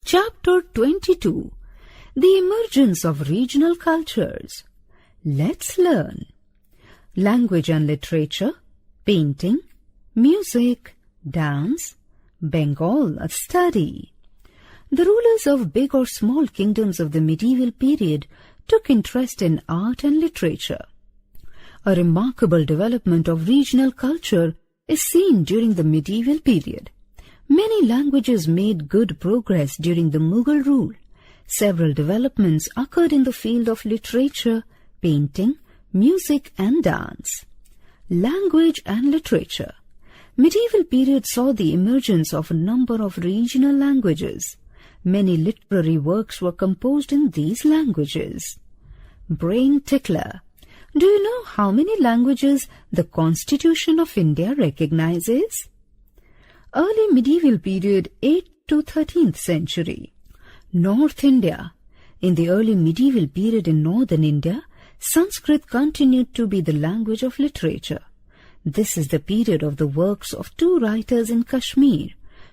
Chapter 22. The Emergence of Regional Cultures. Let's learn. Language and literature, painting, music, dance, Bengal, a study. The rulers of big or small kingdoms of the medieval period took interest in art and literature. A remarkable development of regional culture is seen during the medieval period. Many languages made good progress during the Mughal rule. Several developments occurred in the field of literature, painting, music and dance. Language and literature. Medieval period saw the emergence of a number of regional languages. Many literary works were composed in these languages. Brain tickler. Do you know how many languages the Constitution of India recognizes? Early medieval period, 8th to 13th century. North India. In the early medieval period in northern India, Sanskrit continued to be the language of literature. This is the period of the works of two writers in Kashmir,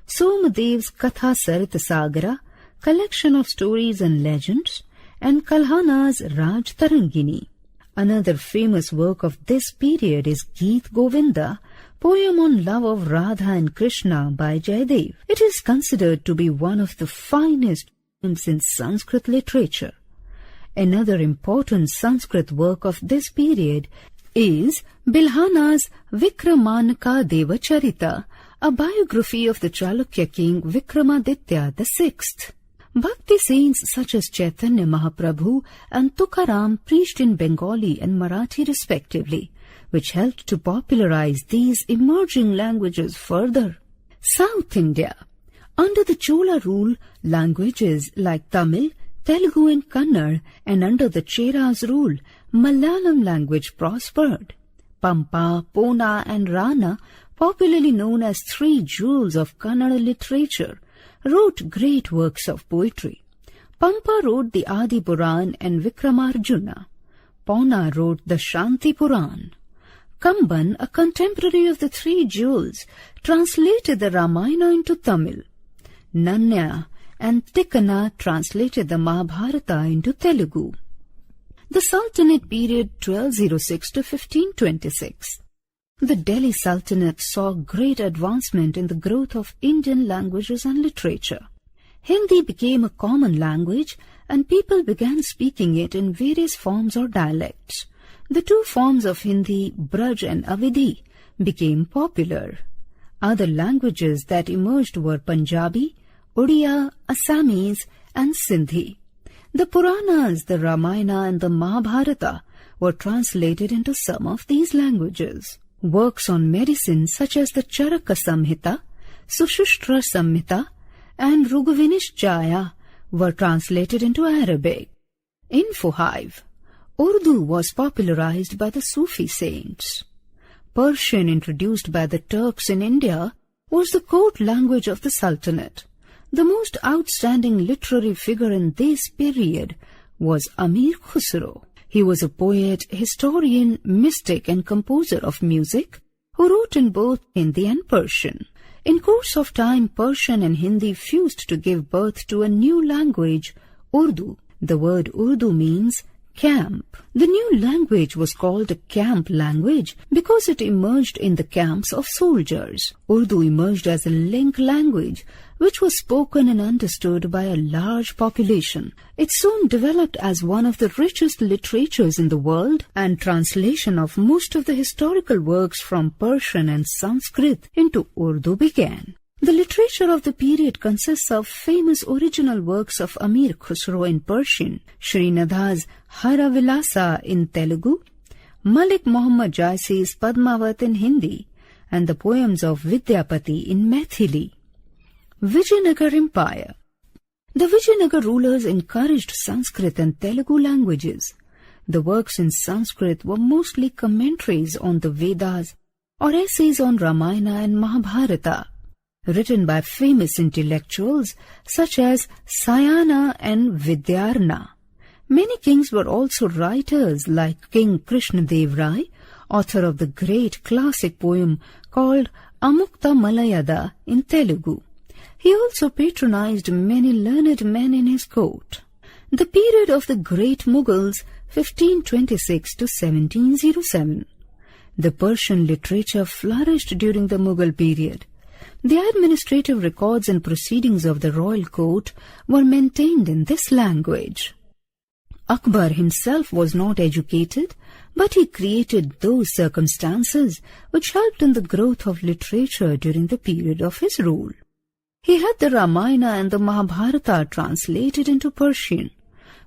Somadev's Katha Sarit Sagara, collection of stories and legends, and Kalhana's Raj Tarangini. Another famous work of this period is Geet Govinda, poem on love of Radha and Krishna by Jayadev. It is considered to be one of the finest poems in Sanskrit literature. Another important Sanskrit work of this period is Bilhana's Vikramanaka Devacharita, a biography of the Chalukya king Vikramaditya VI. Bhakti saints such as Chaitanya Mahaprabhu and Tukaram preached in Bengali and Marathi respectively, which helped to popularize these emerging languages further. South India. Under the Chola rule, languages like Tamil, Telugu and Kannada, and under the Cheras rule, Malayalam language prospered. Pampa, Pona and Rana, popularly known as three jewels of Kannada literature, wrote great works of poetry. Pampa wrote the Adi Puran and Vikramarjuna. Pona wrote the Shanti Puran. Kamban, a contemporary of the three jewels, translated the Ramayana into Tamil. Nanya and Tikkana translated the Mahabharata into Telugu. The Sultanate period 1206 to 1526. The Delhi Sultanate saw great advancement in the growth of Indian languages and literature. Hindi became a common language and people began speaking it in various forms or dialects. The two forms of Hindi, Braj and Avidhi, became popular. Other languages that emerged were Punjabi, Odia, Assamese and Sindhi. The Puranas, the Ramayana and the Mahabharata were translated into some of these languages. Works on medicine such as the Charaka Samhita, Sushruta Samhita and Rughuvinishjaya were translated into Arabic. Infohive. Urdu was popularized by the Sufi saints. Persian, introduced by the Turks in India, was the court language of the Sultanate. The most outstanding literary figure in this period was Amir Khusro. He was a poet, historian, mystic and composer of music who wrote in both Hindi and Persian. In course of time, Persian and Hindi fused to give birth to a new language, Urdu. The word Urdu means camp. The new language was called a camp language because it emerged in the camps of soldiers. Urdu emerged as a link language which was spoken and understood by a large population. It soon developed as one of the richest literatures in the world, and translation of most of the historical works from Persian and Sanskrit into Urdu began. The literature of the period consists of famous original works of Amir Khusro in Persian, Srinadha's Hara Vilasa in Telugu, Malik Muhammad Jaisi's Padmavat in Hindi, and the poems of Vidyapati in Maithili. Vijayanagar Empire. The Vijayanagar rulers encouraged Sanskrit and Telugu languages. The works in Sanskrit were mostly commentaries on the Vedas or essays on Ramayana and Mahabharata, written by famous intellectuals such as Sayana and Vidyarna. Many kings were also writers like King Krishnadev Rai, author of the great classic poem called Amukta Malayada in Telugu. He also patronized many learned men in his court. The period of the Great Mughals, 1526 to 1707. The Persian literature flourished during the Mughal period. The administrative records and proceedings of the royal court were maintained in this language. Akbar himself was not educated, but he created those circumstances which helped in the growth of literature during the period of his rule. He had the Ramayana and the Mahabharata translated into Persian.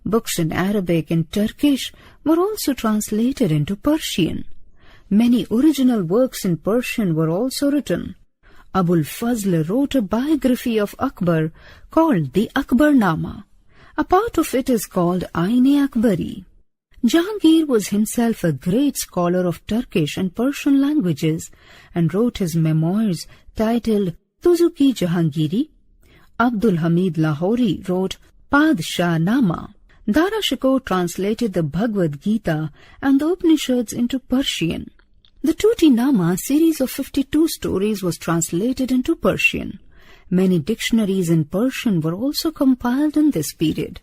Books in Arabic and Turkish were also translated into Persian. Many original works in Persian were also written. Abul Fazl wrote a biography of Akbar called the Akbarnama. A part of it is called Ain-e-Akbari. Jahangir was himself a great scholar of Turkish and Persian languages and wrote his memoirs titled Tuzuki Jahangiri. Abdul Hamid Lahori wrote Padshah Nama. Dara Shikoh translated the Bhagavad Gita and the Upanishads into Persian. The Tuti Nama series of 52 stories was translated into Persian. Many dictionaries in Persian were also compiled in this period.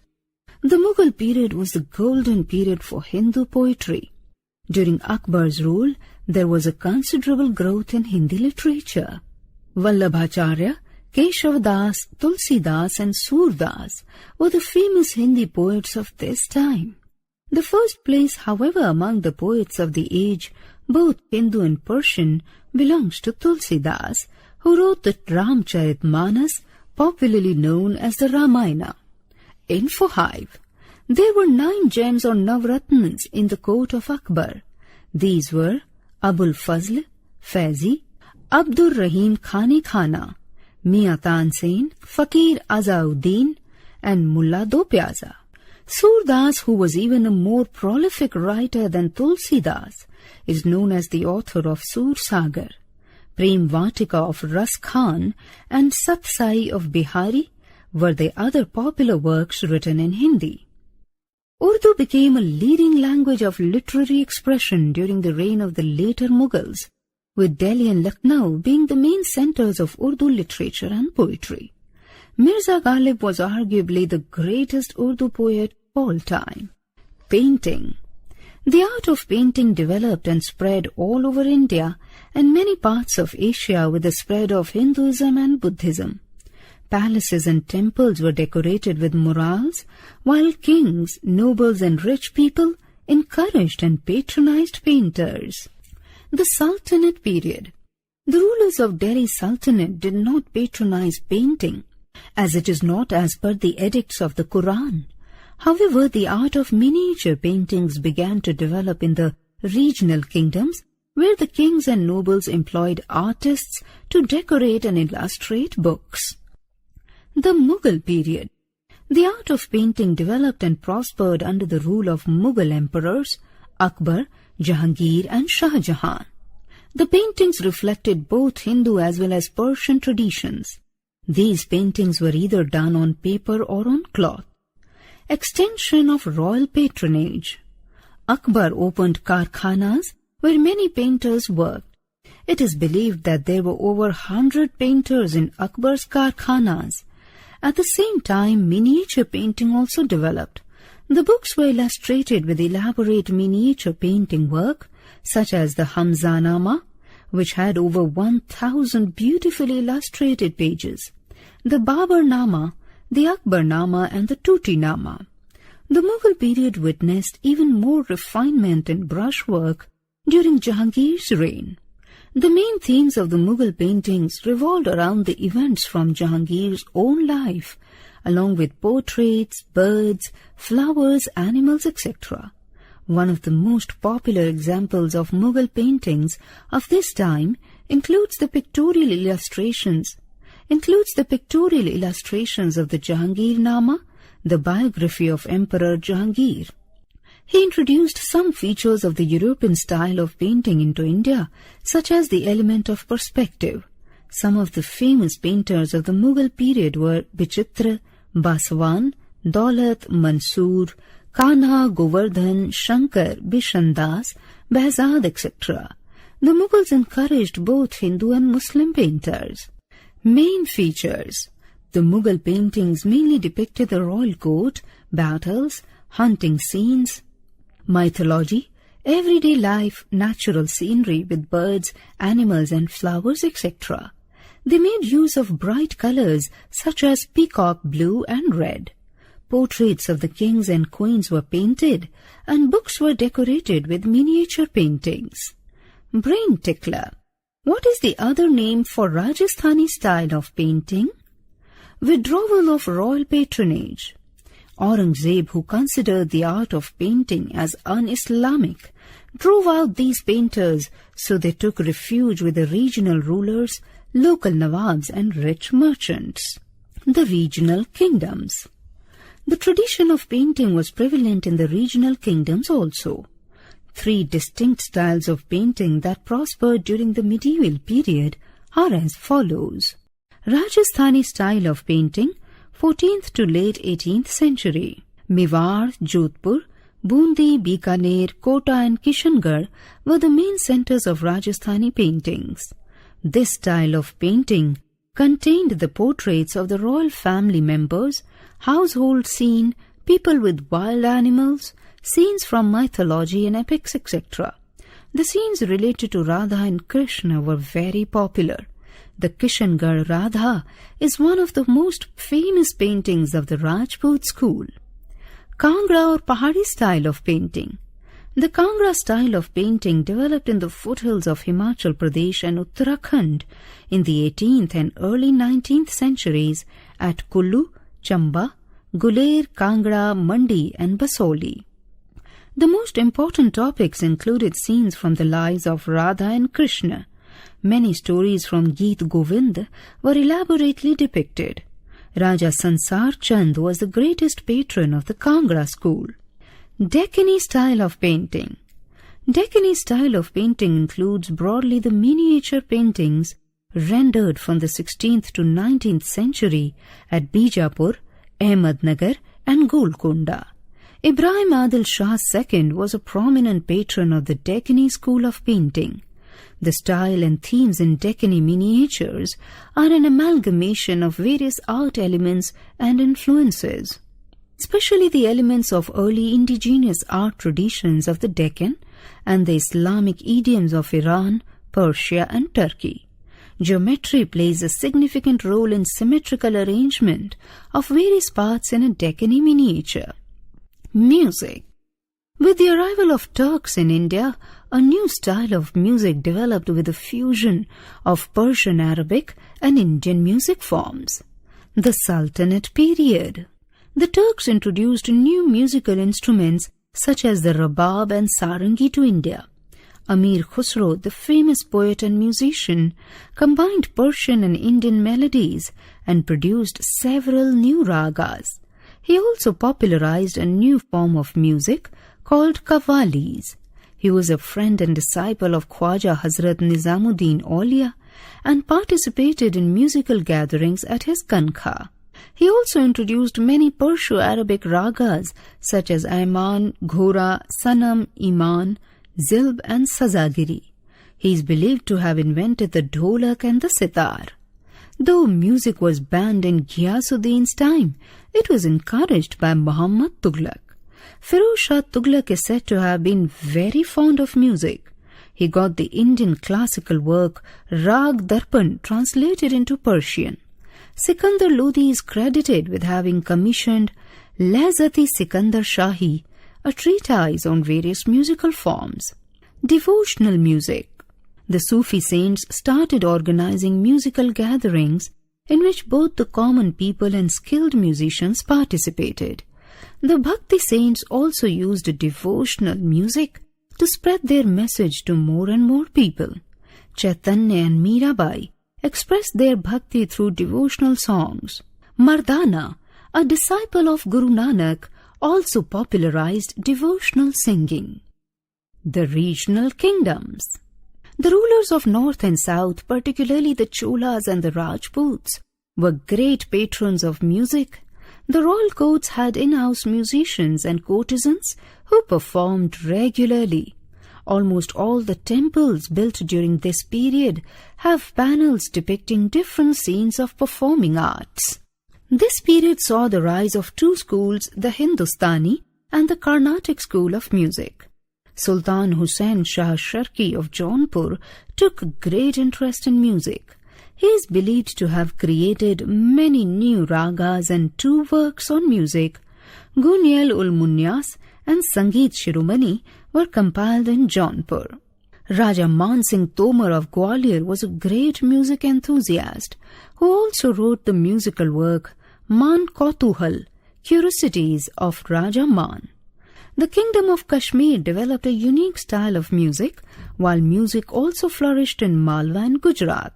The Mughal period was the golden period for Hindu poetry. During Akbar's rule, there was a considerable growth in Hindi literature. Vallabhacharya, Keshavdas, Tulsidas and Surdas were the famous Hindi poets of this time. The first place, however, among the poets of the age, both Hindu and Persian, belongs to Tulsidas, who wrote the Ramcharitmanas, popularly known as the Ramayana. Info Hive. There were 9 gems or Navratnas in the court of Akbar. These were Abul Fazl, Faizi, Abdur Rahim Khani Khana, Mian Tansen, Fakir Azauddin, and Mullah Do Pyaza. Surdas, who was even a more prolific writer than Tulsidas, is known as the author of Sur Sagar. Prem Vatika of Ras Khan and Satsai of Bihari were the other popular works written in Hindi. Urdu became a leading language of literary expression during the reign of the later Mughals, with Delhi and Lucknow being the main centers of Urdu literature and poetry. Mirza Ghalib was arguably the greatest Urdu poet of all time. Painting. The art of painting developed and spread all over India and many parts of Asia with the spread of Hinduism and Buddhism. Palaces and temples were decorated with murals, while kings, nobles and rich people encouraged and patronized painters. The Sultanate period. The rulers of Delhi Sultanate did not patronize painting, as it is not as per the edicts of the Quran. However, the art of miniature paintings began to develop in the regional kingdoms, where the kings and nobles employed artists to decorate and illustrate books. The Mughal period. The art of painting developed and prospered under the rule of Mughal emperors Akbar, Jahangir and Shah Jahan. The paintings reflected both Hindu as well as Persian traditions. These paintings were either done on paper or on cloth. Extension of royal patronage. Akbar opened karkhanas where many painters worked. It is believed that there were over 100 painters in Akbar's karkhanas. At the same time, miniature painting also developed. The books were illustrated with elaborate miniature painting work, such as the Hamzanama, which had over 1,000 beautifully illustrated pages, the Babarnama, the Akbarnama and the Tutinama. The Mughal period witnessed even more refinement in brushwork during Jahangir's reign. The main themes of the Mughal paintings revolved around the events from Jahangir's own life, along with portraits, birds, flowers, animals, etc. One of the most popular examples of Mughal paintings of this time includes the pictorial illustrations of the Jahangir-Nama, the biography of Emperor Jahangir. He introduced some features of the European style of painting into India, such as the element of perspective. Some of the famous painters of the Mughal period were Bichitra, Baswan, Daulat, Mansoor, Kanha, Govardhan, Shankar, Bishandas, Behzad, etc. The Mughals encouraged both Hindu and Muslim painters. Main features. The Mughal paintings mainly depicted the royal court, battles, hunting scenes, mythology, everyday life, natural scenery with birds, animals and flowers, etc. They made use of bright colors such as peacock blue and red. Portraits of the kings and queens were painted, and books were decorated with miniature paintings. Brain tickler. What is the other name for Rajasthani style of painting? Withdrawal of royal patronage. Aurangzeb, who considered the art of painting as un-Islamic, drove out these painters, so they took refuge with the regional rulers, local nawabs and rich merchants. The regional kingdoms. The tradition of painting was prevalent in the regional kingdoms also. 3 distinct styles of painting that prospered during the medieval period are as follows. Rajasthani style of painting, 14th to late 18th century. Mewar, Jodhpur, Bundi, Bikaner, Kota and Kishangarh were the main centers of Rajasthani paintings. This style of painting contained the portraits of the royal family members, household scene, people with wild animals, scenes from mythology and epics, etc. The scenes related to Radha and Krishna were very popular. The Kishangarh Radha is one of the most famous paintings of the Rajput school. Kangra or Pahari style of painting. The Kangra style of painting developed in the foothills of Himachal Pradesh and Uttarakhand in the 18th and early 19th centuries at Kullu, Chamba, Guler, Kangra, Mandi and Basoli. The most important topics included scenes from the lives of Radha and Krishna. Many stories from Geet Govind were elaborately depicted. Raja Sansar Chand was the greatest patron of the Kangra school. Deccani style of painting. Deccani style of painting includes broadly the miniature paintings rendered from the 16th to 19th century at Bijapur, Ahmednagar and Golconda. Ibrahim Adil Shah II was a prominent patron of the Deccani school of painting. The style and themes in Deccani miniatures are an amalgamation of various art elements and influences, especially the elements of early indigenous art traditions of the Deccan and the Islamic idioms of Iran, Persia and Turkey. Geometry plays a significant role in symmetrical arrangement of various parts in a Deccani miniature. Music. With the arrival of Turks in India, a new style of music developed with a fusion of Persian Arabic and Indian music forms. The Sultanate period. The Turks introduced new musical instruments such as the rabab and sarangi to India. Amir Khusro, the famous poet and musician, combined Persian and Indian melodies and produced several new ragas. He also popularized a new form of music called qawwalis. He was a friend and disciple of Khwaja Hazrat Nizamuddin Aulia and participated in musical gatherings at his Kankha. He also introduced many Perso-Arabic ragas such as Ayman, Ghora, Sanam, Iman, Zilb and Sazagiri. He is believed to have invented the dholak and the sitar. Though music was banned in Ghiyasuddin's time, it was encouraged by Muhammad Tughlaq. Firoz Shah Tughlaq is said to have been very fond of music. He got the Indian classical work Rag Darpan translated into Persian. Sikandar Lodi is credited with having commissioned Lehzat-e Sikandar Shahi, a treatise on various musical forms. Devotional music. The Sufi saints started organizing musical gatherings in which both the common people and skilled musicians participated. The Bhakti saints also used devotional music to spread their message to more and more people. Chaitanya and Mirabai expressed their bhakti through devotional songs. Mardana, a disciple of Guru Nanak, also popularized devotional singing. The regional kingdoms. The rulers of North and South, particularly the Cholas and the Rajputs, were great patrons of music. The royal courts had in-house musicians and courtesans who performed regularly. Almost all the temples built during this period have panels depicting different scenes of performing arts. This period saw the rise of two schools, the Hindustani and the Carnatic school of music. Sultan Hussain Shah Sharki of Jaunpur took great interest in music. He is believed to have created many new ragas and two works on music. Gunyal-ul-Munyas and Sangeet Shiromani were compiled in Jaunpur. Raja Man Singh Tomar of Gwalior was a great music enthusiast who also wrote the musical work Man Kautuhal, Curiosities of Raja Man. The Kingdom of Kashmir developed a unique style of music, while music also flourished in Malwa and Gujarat.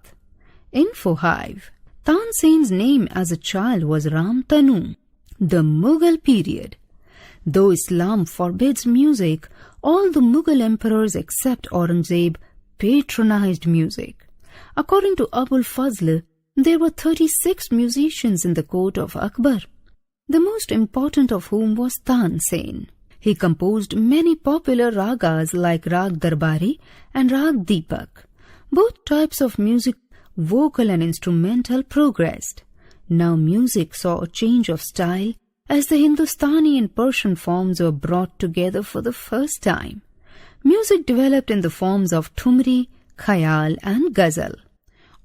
Info Hive. Tansen's name as a child was Ram Tanu. The Mughal period. Though Islam forbids music, all the Mughal emperors except Aurangzeb patronized music. According to Abul Fazl, there were 36 musicians in the court of Akbar, the most important of whom was Tansen. He composed many popular ragas like Rag Darbari and Rag Deepak. Both types of music, vocal and instrumental, progressed. Now music saw a change of style as the Hindustani and Persian forms were brought together for the first time. Music developed in the forms of Thumri, Khayal and Ghazal.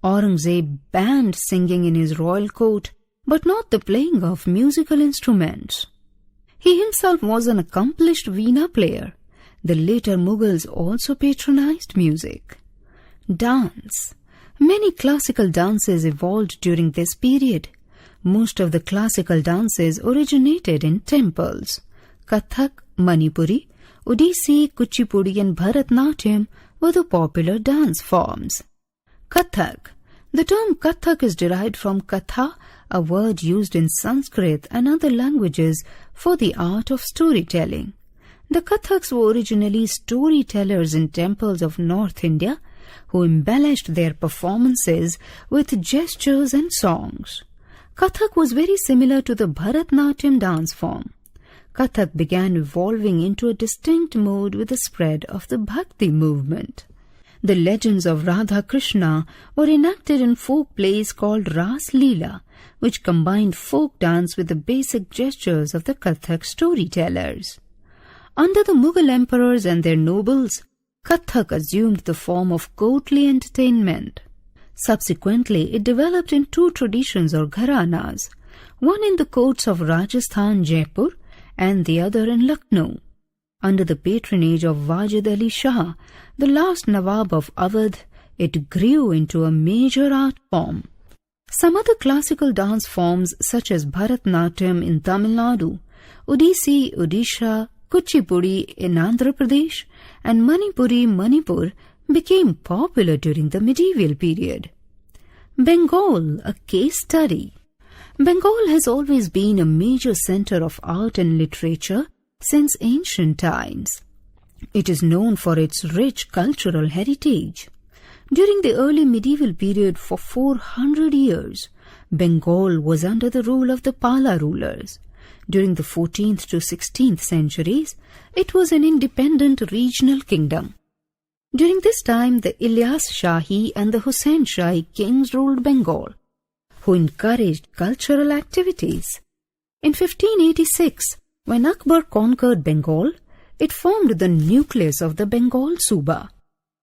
Aurangzeb banned singing in his royal court, but not the playing of musical instruments. He himself was an accomplished veena player. The later Mughals also patronized music. Dance. Many classical dances evolved during this period. Most of the classical dances originated in temples. Kathak, Manipuri, Odissi, Kuchipudi and Bharatnatyam were the popular dance forms. Kathak. The term Kathak is derived from Katha, a word used in Sanskrit and other languages for the art of storytelling. The Kathaks were originally storytellers in temples of North India who embellished their performances with gestures and songs. Kathak was very similar to the Bharatnatyam dance form. Kathak began evolving into a distinct mode with the spread of the Bhakti movement. The legends of Radha Krishna were enacted in folk plays called Ras Leela, which combined folk dance with the basic gestures of the Kathak storytellers. Under the Mughal emperors and their nobles, Kathak assumed the form of courtly entertainment. Subsequently, it developed in two traditions or gharanas, one in the courts of Rajasthan, Jaipur, and the other in Lucknow. Under the patronage of Wajid Ali Shah, the last Nawab of Awadh, it grew into a major art form. Some other classical dance forms such as Bharatnatyam in Tamil Nadu, Odissi, Odisha, Kuchipudi in Andhra Pradesh, and Manipuri, Manipur became popular during the medieval period. Bengal, a case study. Bengal has always been a major center of art and literature since ancient times. It is known for its rich cultural heritage. During the early medieval period for 400 years, Bengal was under the rule of the Pala rulers. During the 14th to 16th centuries, it was an independent regional kingdom. During this time, the Ilyas Shahi and the Hussain Shahi kings ruled Bengal, who encouraged cultural activities. In 1586, when Akbar conquered Bengal, it formed the nucleus of the Bengal Suba.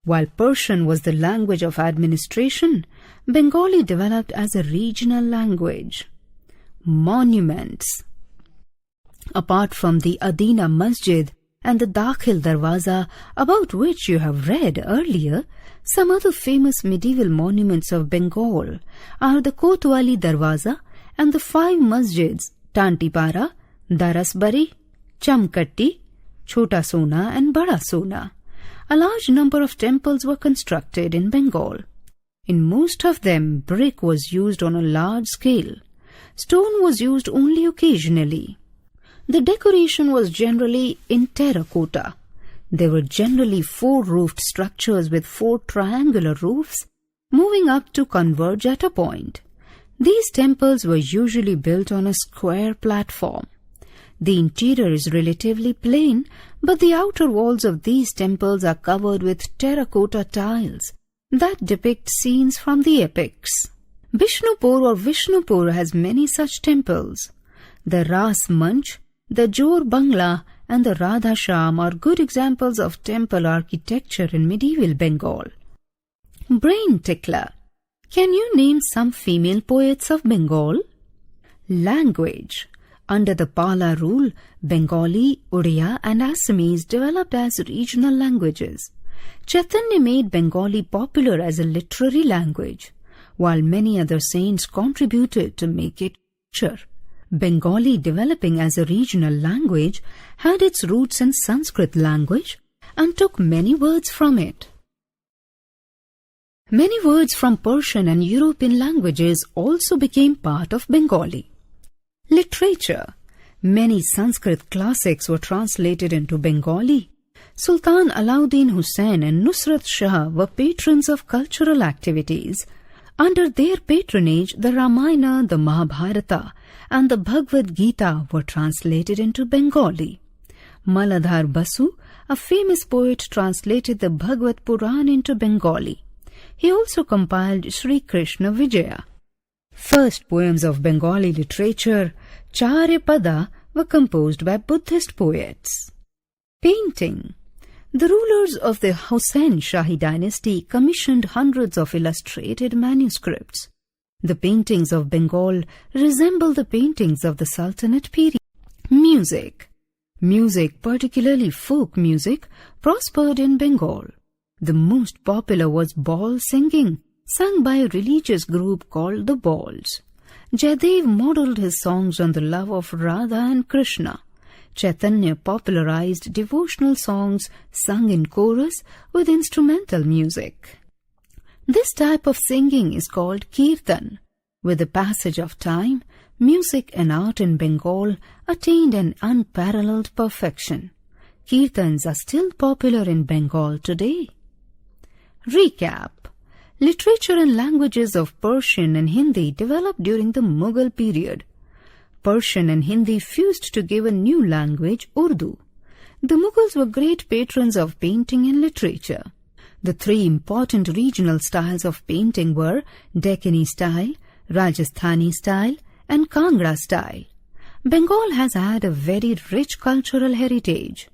While Persian was the language of administration, Bengali developed as a regional language. Monuments. Apart from the Adina Masjid and the Dakhil Darwaza, about which you have read earlier, some other famous medieval monuments of Bengal are the Kotwali Darwaza and the 5 masjids Tantipara, Darasbari, Chamkatti, Chota Sona and Bada Sona. A large number of temples were constructed in Bengal. In most of them, brick was used on a large scale. Stone was used only occasionally. The decoration was generally in terracotta. There were generally 4-roofed structures with 4 triangular roofs, moving up to converge at a point. These temples were usually built on a square platform. The interior is relatively plain, but the outer walls of these temples are covered with terracotta tiles that depict scenes from the epics. Bishnupur or Vishnupur has many such temples. The Ras Manch, the Jor Bangla and the Radha Sham are good examples of temple architecture in medieval Bengal. Brain tickler. Can you name some female poets of Bengal? Language. Under the Pala rule, Bengali, Odia and Assamese developed as regional languages. Chaitanya made Bengali popular as a literary language, while many other saints contributed to make it richer. Bengali, developing as a regional language, had its roots in Sanskrit language and took many words from it. Many words from Persian and European languages also became part of Bengali. Literature. Many Sanskrit classics were translated into Bengali. Sultan Alauddin Hussain and Nusrat Shah were patrons of cultural activities. Under their patronage, the Ramayana, the Mahabharata, and the Bhagavad Gita were translated into Bengali. Maladhar Basu, a famous poet, translated the Bhagavad Puran into Bengali. He also compiled Sri Krishna Vijaya. First poems of Bengali literature, Charyapada, were composed by Buddhist poets. Painting. The rulers of the Hussain Shahi dynasty commissioned hundreds of illustrated manuscripts. The paintings of Bengal resemble the paintings of the Sultanate period. Music. Music, particularly folk music, prospered in Bengal. The most popular was ball singing, sung by a religious group called the Balls. Jayadev modeled his songs on the love of Radha and Krishna. Chaitanya popularized devotional songs sung in chorus with instrumental music. This type of singing is called kirtan. With the passage of time, music and art in Bengal attained an unparalleled perfection. Kirtans are still popular in Bengal today. Recap. Literature and languages of Persian and Hindi developed during the Mughal period. Persian and Hindi fused to give a new language, Urdu. The Mughals were great patrons of painting and literature. The three important regional styles of painting were Deccani style, Rajasthani style, and Kangra style. Bengal has had a very rich cultural heritage.